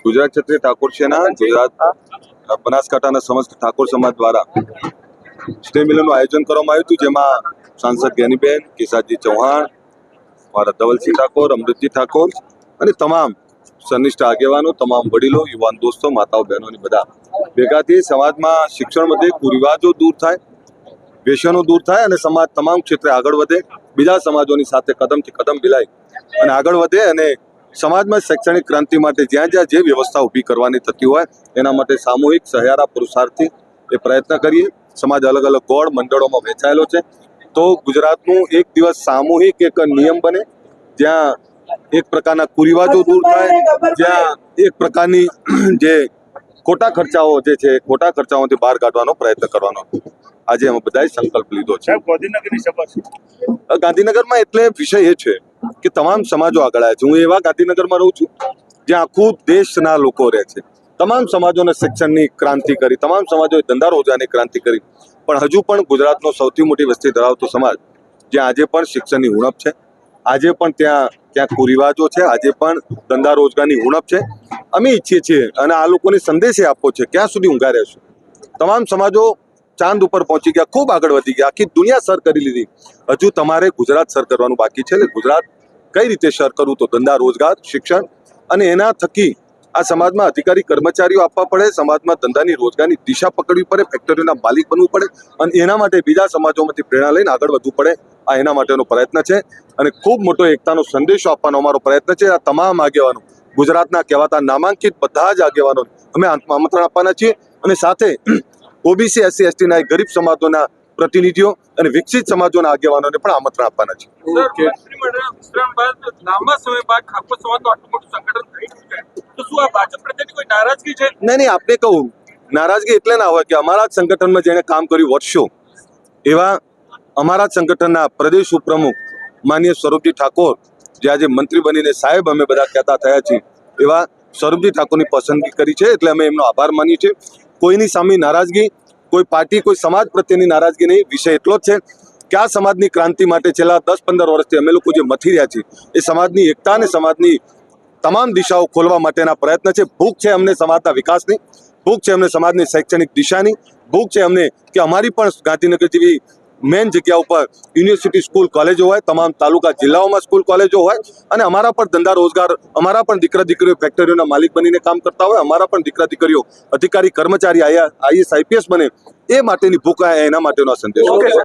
ગુજરાત ક્ષત્રિય ઠાકોર સેના ગુજરાત બનાસકાંઠાના સમસ્ત ઠાકોર સમાજ દ્વારા સ્નેહ મિલનનું આયોજન કરવામાં આવ્યું હતું, જેમાં સાંસદ જ્ઞાનીબેન, કેસાજી ચૌહાણ, મારા ધવલસિંહ ઠાકોર, અમૃતજી ઠાકોર અને તમામ સનિષ્ઠ આગેવાનો, તમામ વડીલો, યુવાન દોસ્તો, માતાઓ, બહેનોની બધા ભેગાથી સમાજમાં શિક્ષણ વધે, કુરિવાજો દૂર થાય, વ્યસનો દૂર થાય અને સમાજ તમામ ક્ષેત્રે આગળ વધે, બીજા સમાજોની સાથે કદમથી કદમ મિલાય અને આગળ વધે અને સમાજમાં શૈક્ષણિક ક્રાંતિ માટે જ્યાં જ્યાં જે વ્યવસ્થા ઊભી કરવાની થતી હોય એના માટે સામૂહિક સહિયારા પુરુષાર્થથી એ પ્રયત્ન કરીએ. સમાજ અલગ અલગ ગોળ મંડળોમાં વહેંચાયેલો છે, તો ગુજરાતનું એક દિવસ સામૂહિક એક નિયમ બને જ્યાં એક પ્રકારના કુરિવાજો દૂર થાય, જ્યાં એક પ્રકારની જે ખોટા ખર્ચાઓ જે છે ખોટા ખર્ચાઓથી બહાર કાઢવાનો પ્રયત્ન કરવાનો આજે અમે બધાએ સંકલ્પ લીધો છે. ગાંધીનગરની સભા છે ગાંધીનગરમાં એટલે વિષય એ છે કે તમામ સમાજો આગળ આવ્યા છે. હું એવા ગાંધીનગરમાં રહું છું જ્યાં આખું દેશના લોકો રહે છે. તમામ સમાજોને શિક્ષણની ક્રાંતિ કરી, તમામ સમાજોએ ધંધા રોજગારની ક્રાંતિ કરી, પણ હજુ પણ ગુજરાતનો સૌથી મોટી વસ્તી ધરાવતો સમાજ જ્યાં આજે પણ શિક્ષણની ઉણપ છે, આજે પણ ત્યાં કુરિવાજો છે, આજે પણ ધંધા રોજગારની ઉણપ છે. અમે ઈચ્છીએ છીએ અને આ લોકોને સંદેશ આપવો છે, ક્યાં સુધી ઊંઘા રહેશું. તમામ સમાજો ચાંદ ઉપર પહોંચી ગયા, ખૂબ આગળ વધી ગયા, આખી દુનિયા સર કરી લીધી, હજુ તમારે ગુજરાત સર કરવાનું બાકી છે. એટલે ગુજરાત કઈ રીતે સર કરવું, તો ધંધા રોજગાર, શિક્ષણ અને એના થકી આ સમાજમાં અધિકારી કર્મચારીઓ આપવા પડે, સમાજમાં ધંધાની રોજગારની દિશા પકડવી પડે, ફેક્ટરીઓના માલિક બનવું પડે અને એના માટે બીજા સમાજોમાંથી પ્રેરણા લઈને આગળ વધવું પડે. આ એના માટેનો પ્રયત્ન છે અને ખૂબ મોટો એકતાનો સંદેશો આપવાનો અમારો પ્રયત્ન છે. આ તમામ આગેવાનો, ગુજરાતના કહેવાતા નામાંકિત બધા જ આગેવાનો અમે આમંત્રણ આપવાના છીએ અને સાથે ઓબીસી, એસસી, એસટીના ગરીબ સમાજોના પ્રતિનિધિઓ અને વિકસિત સમાજોના આગેવાનોને પણ આમંત્રણ આપવાના છે. નહીં, આપને કહું, નારાજગી એટલે ના હોય કે અમારા જ સંગઠનમાં જેને કામ કર્યું વર્ષો, એવા અમારા જ સંગઠનના પ્રદેશ ઉપપ્રમુખ માનનીય સ્વરૂપજી ઠાકોર, જે આજે મંત્રી બનીને સાહેબ અમે બધા કહેતા થયા છીએ, એવા સ્વરૂપજી ઠાકોરની પસંદગી કરી છે. એટલે અમે એમનો આભાર માનીએ છીએ. કોઈની સામે નારાજગી, કોઈ પાર્ટી, કોઈ સમાજ પ્રત્યેની નારાજગી નહીં. વિષય એટલો જ છે કે આ સમાજની ક્રાંતિ માટે છેલ્લા 10-15 વર્ષથી અમે લોકો જે મથી રહ્યા છીએ એ સમાજની એકતા અને સમાજની તમામ દિશાઓ ખોલવા માટેના પ્રયત્ન છે. ભૂખ છે અમને સમાજના વિકાસની, ભૂખ છે અમને સમાજની શૈક્ષણિક દિશાની, ભૂખ છે અમને કે અમારી પણ ગાંધીનગર જેવી મેઇન જગ્યા ઉપર યુનિવર્સિટી, સ્કૂલ, કોલેજો હોય, તમામ તાલુકા જિલ્લાઓમાં સ્કૂલ કોલેજો હોય અને અમારા પણ ધંધા રોજગાર, અમારા પણ દીકરા દીકરીઓ ફેક્ટરીઓના માલિક બનીને કામ કરતા હોય, અમારા પણ દીકરા દીકરીઓ અધિકારી કર્મચારી, આઈએએસ, આઈપીએસ બને, એ માટેની ભૂખ એના માટેનો સંદેશ.